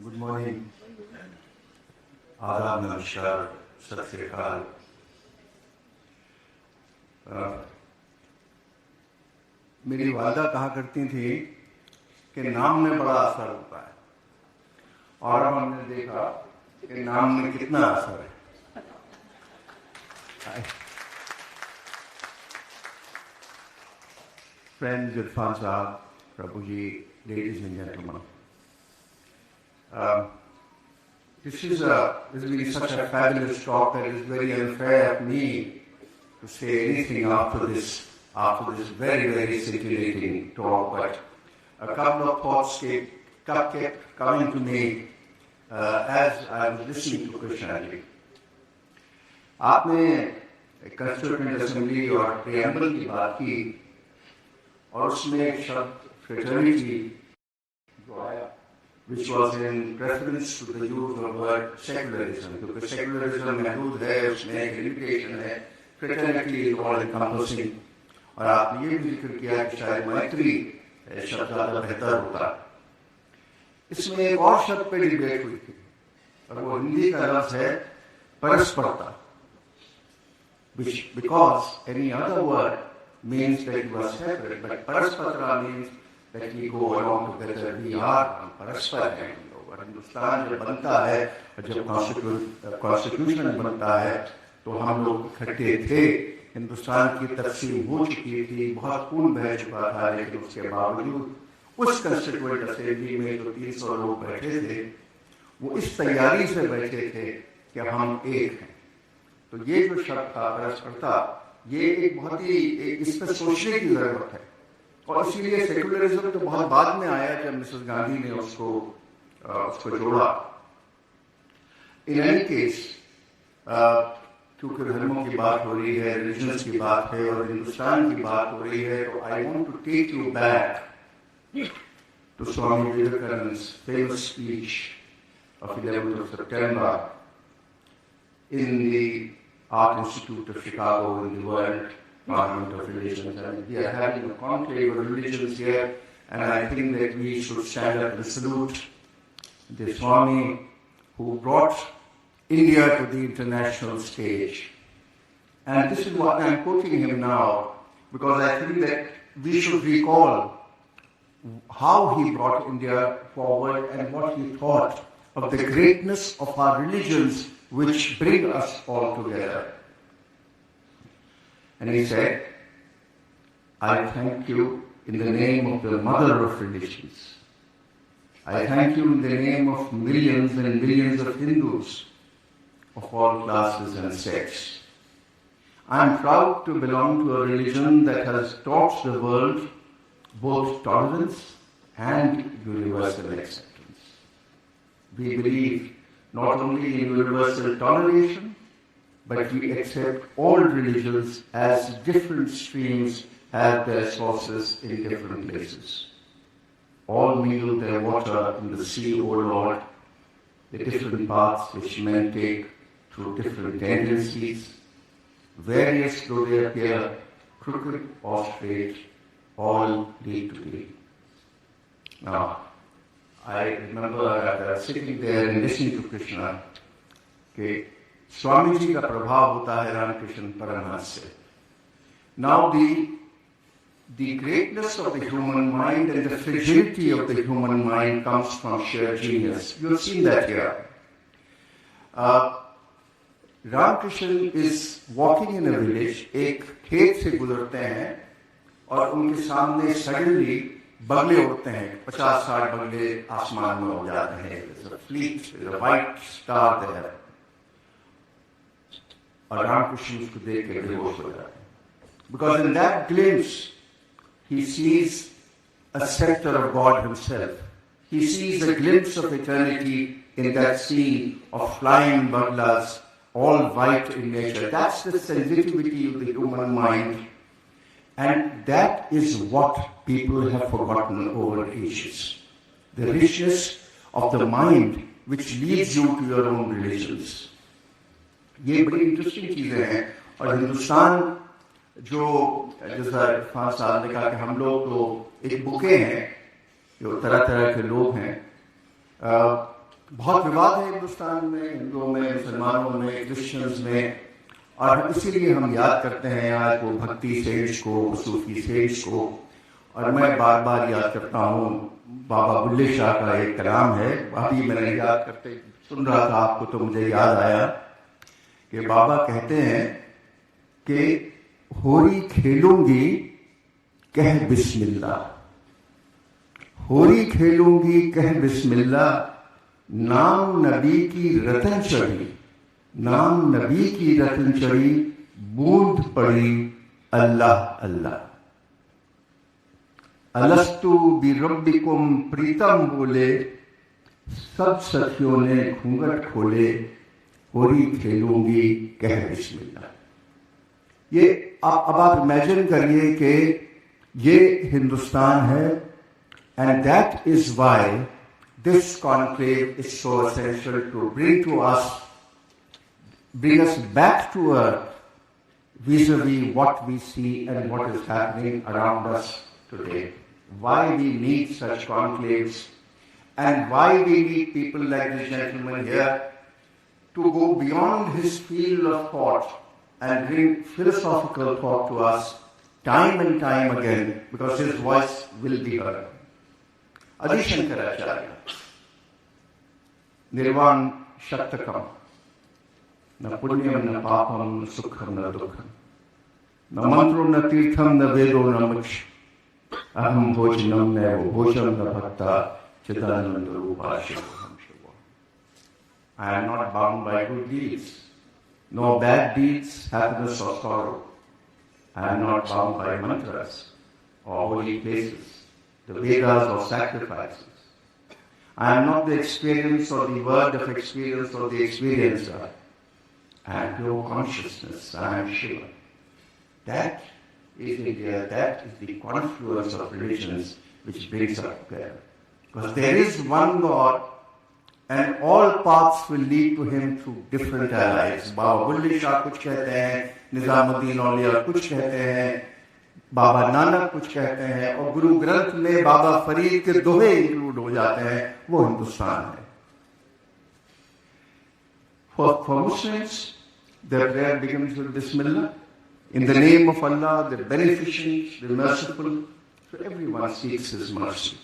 Good morning. आदाब, नमस्कार, सत श्री अकाल। मेरी वालदा कहा करती थी कि नाम में बड़ा असर होता है, और अब हमने देखा कि नाम में कितना असर है। Friends, Irfan Sahab, Prabhuji, ladies and gentlemen. This is been such a fabulous talk that it is very unfair of me to say anything after this very, very scintillating talk, but a couple of thoughts kept coming to me as I was listening to Krishnji. आपने constituent assembly और preamble की बात की, और उसमें एक शब्द fraternity जो आया, which was in reference to the use of word secularism, क्योंकि secularism महदूद है, उसमें एक limitation है, fraternity is all encompassing, और आपने ये भी जिक्र किया कि शायद मैत्री शब्द ज़्यादा बेहतर होता। इसमें एक और शब्द पे डिबेट हुई थी, और वो हिंदी का लफ्ज़ है परस्परता, which because any other word means that you are separate, but paraspara means that we go along together, we are परस्पर हैं। और हिंदुस्तान जब बनता है, जब कॉन्स्टिट्यूशन बनता है, तो हम लोग इकट्ठे थे। हिंदुस्तान की तकसीम हो चुकी थी, बहुत खून बह चुका था, लेकिन उसके बावजूद उस कंस्टिट्यूएंट असेंबली में जो 300 लोग बैठे थे, वो इस तैयारी से बैठे थे कि हम एक हैं। तो ये जो शब्द था परस्परता, ये एक बहुत ही इस पर सोचने की जरूरत है, और इसीलिए सेकुलरिज्म तो बहुत बाद में आया जब मिसेस गांधी ने उसको जोड़ा। इन एनी केस, क्योंकि धर्मों की बात हो रही है, रिलीजन्स की बात है, और हिंदुस्तान की बात हो रही है, तो I want to take you back to Swami Vivekananda famous speech of 11th of September in the Art Institute of Chicago in the World Parliament of Religions. And we are having a conclave of religions here, and I think that we should stand up and salute the Swami who brought India to the international stage. And this is what I'm quoting him now, because I think that we should recall how he brought India forward and what he thought of the greatness of our religions which bring us all together. And he said, I thank you in the name of the mother of religions. I thank you in the name of millions and millions of Hindus of all classes and sects. I am proud to belong to a religion that has taught the world both tolerance and universal acceptance. We believe not only in universal toleration, but we accept all religions as different streams have their sources in different places. All mingle their water in the sea, O Lord, the different paths which men take through different tendencies, various though they appear, crooked or straight, all lead to thee. Now, I remember sitting there and listening to Krishna, कि स्वामी जी का प्रभाव होता है रामकृष्ण परमहंस से। Now the greatness of the human mind and the fragility of the human mind comes from sheer genius. You have seen that here. Ramakrishna is walking in a village, एक खेत से गुजरते हैं, और उनके सामने suddenly बगले उड़ते हैं, 50-60 बगले आसमान में उड़ जाते हैं। There's a fleet, there's a white star there. और रामकृष्ण उसको देख के बेहोश हो जाते हैं, because in that glimpse he sees a scepter of God himself. He sees a glimpse of eternity in that scene of flying baglas, all white in nature. That's the sensitivity of the human mind, and that is what people have forgotten over ages. The richness of the mind which leads you to your own religions. ये बड़ी interesting चीजें हैं, और हिंदुस्तान जो जैसा इरफान साहब ने कहा कि हम लोग तो एक बुके हैं, जो तरह तरह के लोग हैं, بہت وواد ہے ہندوستان میں، ہندوؤں میں، مسلمانوں میں، کرسچنز میں، اور اسی لیے ہم یاد کرتے ہیں آج وہ بھکتی سیج کو، صوفی سیج کو. اور میں بار بار یاد کرتا ہوں بابا بلے شاہ کا ایک کلام ہے. ابھی میں نے یاد کرتے سن رہا تھا آپ کو تو مجھے یاد آیا کہ بابا کہتے ہیں کہ ہوری کھیلوں گی کہہ بسم اللہ، ہوری کھیلوں گی کہہ بسم اللہ، نام نبی کی رتن چڑھی، نام نبی کی رتن چڑھی، بوند پڑی اللہ اللہ. الستو بربکم پریتم بولے، سب سخیوں نے گھونگھٹ کھولے، ہوری کھیلوں گی کہہ بسم اللہ. یہ اب آپ امیجن کریے کہ یہ ہندوستان ہے. And that is why this conclave is so essential to bring us back to earth vis-a-vis what we see and what is happening around us today. Why we need such conclaves and why we need people like this gentleman here to go beyond his field of thought and bring philosophical thought to us time and time again, because his voice will be heard. Adi Shankaracharya, Nirvan Shaktakam, na punyam na papam na sukham na dukkham, na mantram na tirtham na vedo na moksha, aham bhojanam na bhojam na bhakta, chidananda rupa shivoham shivo. I am not bound by good deeds, no bad deeds, happiness or sorrow. I am not bound by mantras or holy places, the Vedas or sacrifices. I am not the experience or the word of experience or the experiencer. I am pure consciousness. I am Shiva. That is India. That is the confluence of religions which brings us together. Because there is one God and all paths will lead to him through different allies. Baba Bulle Shah kuch kehte hain, Nizamuddin Auliya kuch kehte hain, بابا نانک کچھ کہتے ہیں، اور گرو گرنتھ میں بابا فرید کے دوہے include ہو جاتے ہیں. وہ ہندوستان ہے. For Muslims, their prayer begins with Bismillah. In the name of Allah, the beneficent, the merciful. So everyone seeks His mercy.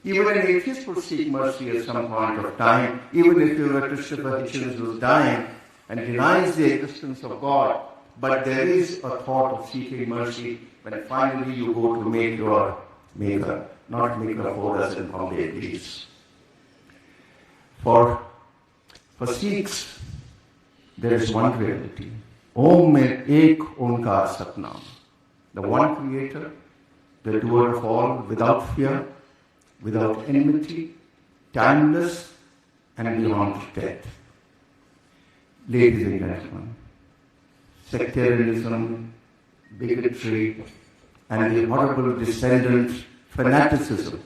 Even an atheist would seek mercy at some point of time, even if you were Christopher Hitchens who is dying and denies the existence of God. But there is a thought of seeking mercy when finally you go to make your maker, not maker for us in Bombay, please. For Sikhs, there is one reality. Om mein ek onkar satnam. The one creator, the doer of all, without fear, without enmity, timeless, and beyond death. Ladies and gentlemen, sectarianism, bigotry, and the horrible descendant fanaticism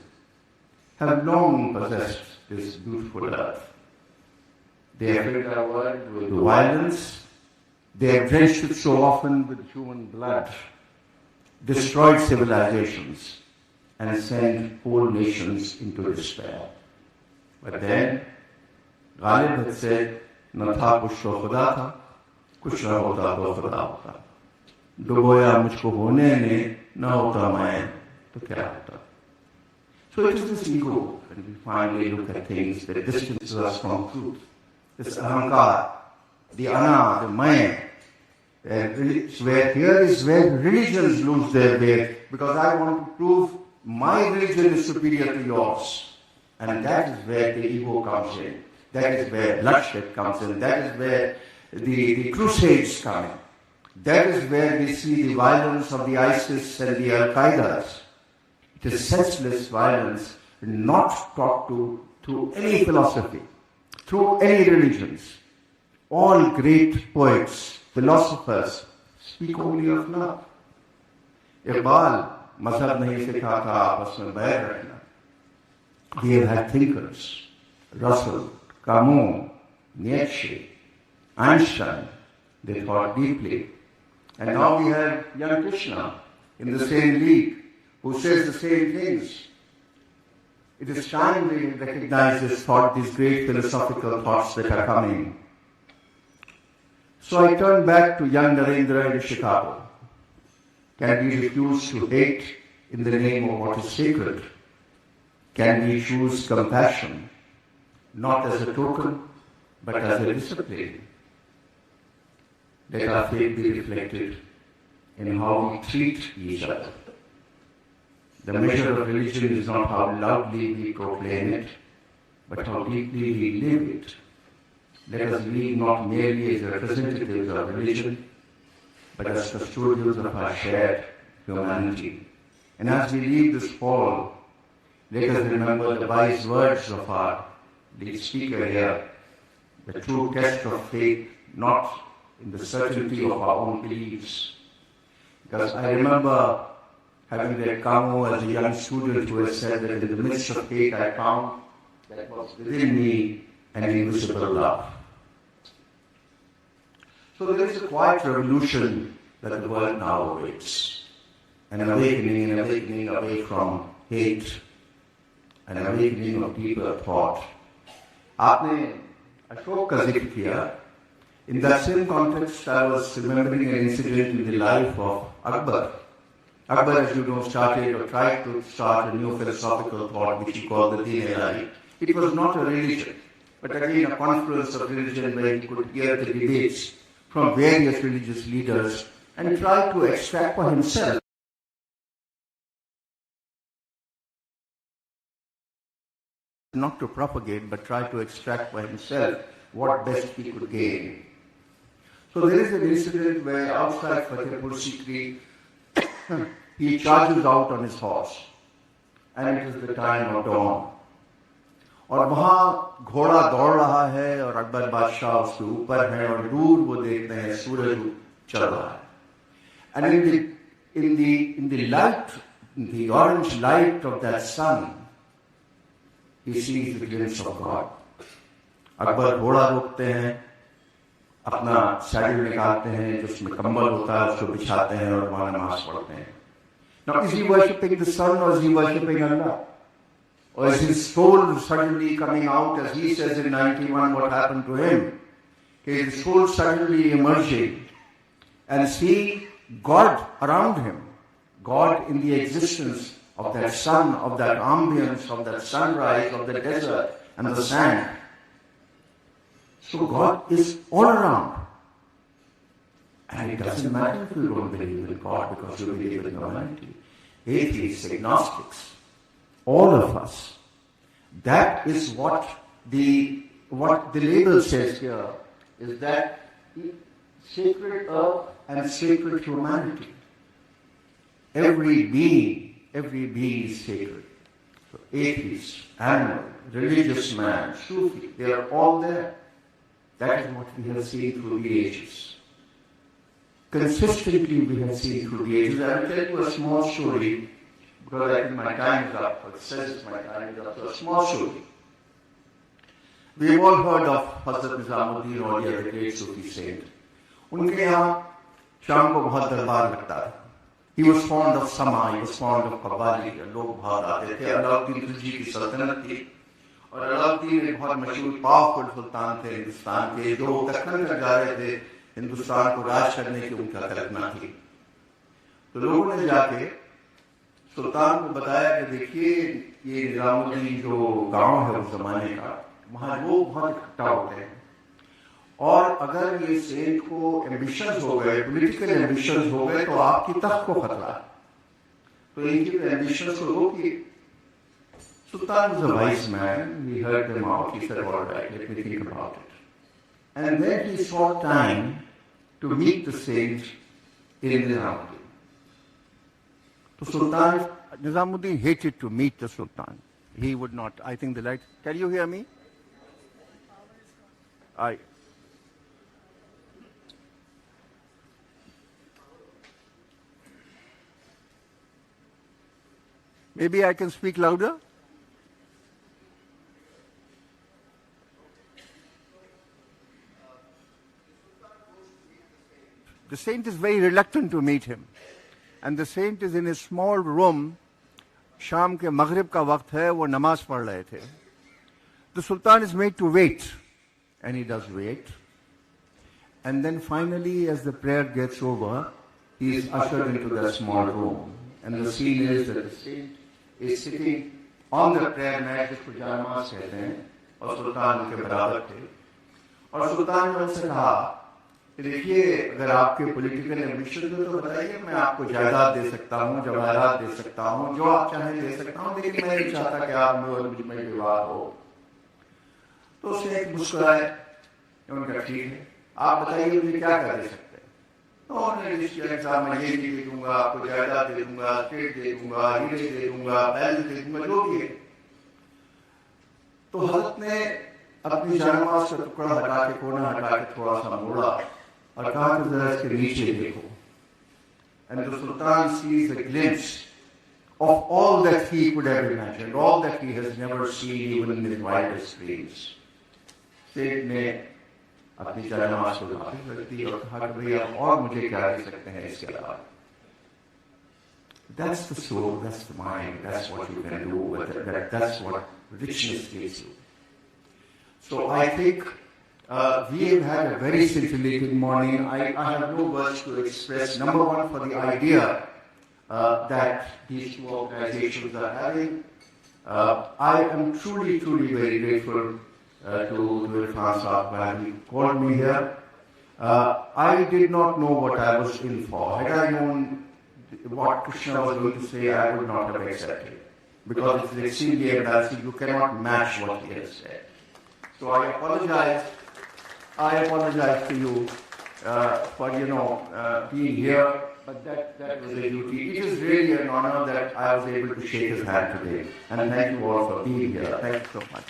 have long possessed this beautiful earth. They have filled our world with violence, they have drenched it so often with human blood, destroyed civilizations, and sent whole nations into despair. But then, Ghalib had said, "Na tha kuch to khuda tha, kuch na hota to khuda hota." Duboya mujhko hone ne, na hota main, to kya hota? So it is this ego, when we finally look at things, that distances us from truth. This ahankar, the ana, the main, where here is where religions lose their way, because I want to prove my religion is superior to yours. And that is where the ego comes in. That is where bloodshed comes in. That is where the crusades come in. That is where we see the violence of the ISIS and the Al-Qaedas. It is senseless violence, not taught through any philosophy, through any religions. All great poets, philosophers, speak only of love. Iqbal, mazhab nahi sikha tha, aapas mein bair rakhna. We have had thinkers, Russell, Camus, Nietzsche, Einstein. They thought deeply. And now we have young Krishna in the same league who says the same things. It is time we recognize this thought, these great philosophical thoughts that are coming. So I turn back to young Narendra in Chicago. Can we refuse to hate in the name of what is sacred? Can we choose compassion, not as a token, but as a discipline? Let our faith be reflected in how we treat each other. The measure of religion is not how loudly we proclaim it, but how deeply we live it. Let us live not merely as representatives of religion, but as custodians of our shared humanity. And as we leave this fall, let us remember the wise words of our lead speaker here, the true test of faith, not in the certainty of our own beliefs. Because I remember having read Kamo as a young student who has said that in the midst of hate I found that was within me an invisible love. So there is a quiet revolution that the world now awaits. An awakening away from hate, an awakening of deeper thought. आपने अशोक का जिक्र किया. In that same context, I was remembering an incident in the life of Akbar. Akbar, as you know, started or tried to start a new philosophical thought which he called the Deen-e-Ilahi. It was not a religion, but again a confluence of religion where he could hear the debates from various religious leaders and try to extract for himself not to propagate, but try to extract for himself what best he could gain. So there is an incident where outside Fatehpur Sikri, he charges out on his horse, and it is the time of dawn. और वहाँ घोड़ा दौड़ रहा है और अकबर बादशाह उसके ऊपर है और दूर वो देखते हैं सूरज चल रहा है. And in the light, in the orange light of that sun, he sees the glimpse of God. Akbar घोड़ा रोकते हैं, अपना सैडल निकालते हैं, जो उसमें कंबल होता है उसको बिछाते हैं और वहां नमाज पढ़ते हैं. Now, is he worshipping the sun or is he worshipping Allah? Or is his soul suddenly coming out, as he says in 91 what happened to him? His soul suddenly emerging and seeing God around him, God in the existence of that sun, of that ambience, of that sunrise, of the desert and the sand. So God is all around. And it doesn't matter if you don't believe in God because you believe in humanity. Atheists, agnostics, all of us. That is what the label says here, is that sacred earth and sacred humanity. Every being is sacred. So atheist, animal, religious man, Sufi, they are all there. That is what we have seen through the ages. Consistently we have seen through the ages. I will tell you a small story, because I think my time is up, or it says my time is up. So a small story. We have all heard of Hazrat Nizamuddin Auliya, the great Sufi saint. उनके यहाँ शाम को बहुत दरबार लगता है. He was fond of Sama, he was fond of Qawwali, लोग बहुत आते थे. अलाउद्दीन खिलजी की सल्तनत थी, और अलाउद्दीन एक बहुत मशहूर पावरफुल सुल्तान थे हिंदुस्तान के, जो दक्कन तक जा रहे थे हिंदुस्तान को राज करने की उनका कल्पना थी. तो लोगों ने जाके सुल्तान को बताया कि देखिए ये निजामुद्दीन जो गांव है उस जमाने का, वहां लोग बहुत इकट्ठा होते हैं, और अगर ये सेंट को एम्बिशंस हो गए, पॉलिटिकल एम्बिशंस हो गए, तो आपकी तख्त को खतरा है. तो इनकी एम्बिशंस को रोकिए. Sultan was a wise man. He heard them out. He said, all right, let me think about it. And then he sought time to meet the saint in Nizamuddin. So Sultan, Nizamuddin hated to meet the Sultan. He would not. I think the light. Can you hear me? Maybe I can speak louder? The saint is very reluctant to meet him. And the saint is in a small room شام کے مغرب کا وقت ہے, وہ نماز پڑھ رہے تھے. The Sultan is made to wait, and he does wait. And then finally, as the prayer gets over, he is ushered into the small room. And the scene is that the saint is sitting on the prayer mat, جس کو جانماز کہتے ہیں, اور سلطان ان کے برابر تھے. اور سلطان نے ان سے کہا کہ دیکھیے, اگر آپ کے پولیٹیکل ایمبیشن ہو تو بتائیے, میں آپ کو جائیداد دے سکتا ہوں, جواہرات دے سکتا ہوں, جو آپ چاہیں دے سکتا ہوں, لیکن میں نہیں چاہتا کہ آپ مجھ میں ویواد ہو. تو اسے ایک مسکرائے, ان کا ٹھیک ہے, آپ بتائیے مجھے کیا کر دے سکتے ہیں. تو انہوں نے لسٹ کیا, صاحب میں یہ دے دوں گا, آپ کو جائیداد دے دوں گا, اسٹیٹ دے دوں گا, ہیرے دے دوں گا, بیل دے دوں گا, جو بھی ہے. تو حضرت نے اپنی جانماز کا ٹکڑا ہٹا کے, کونا ہٹا کے تھوڑا سا موڑا اور کہا کہ ذرا اس کے نیچے دیکھو. And the Sultan sees a glimpse of all that he could have imagined, all that he has never seen even in his wildest dreams. سیٹ نے اپنی جانماز کو واپس رکھ دی اور کہا کہ بھئی آپ اور مجھے کیا دے سکتے ہیں اس کے علاوہ. That's the soul, that's the mind, that's what you can do with it, that's what richness gives you. So I think we have had a very scintillating morning. I have no words to express, number one, for the idea that these two organizations are having. I am truly, truly very grateful to Irfan Saab when he called me here. I did not know what I was in for. Had I known what Krishna was going to say, I would not have accepted. Because it's extremely embarrassing. You cannot match what he has said. So I apologize to you for being here, but that was a duty. It is really an honor that I was able to shake his hand today. And thank you all for being here. Thank you so much.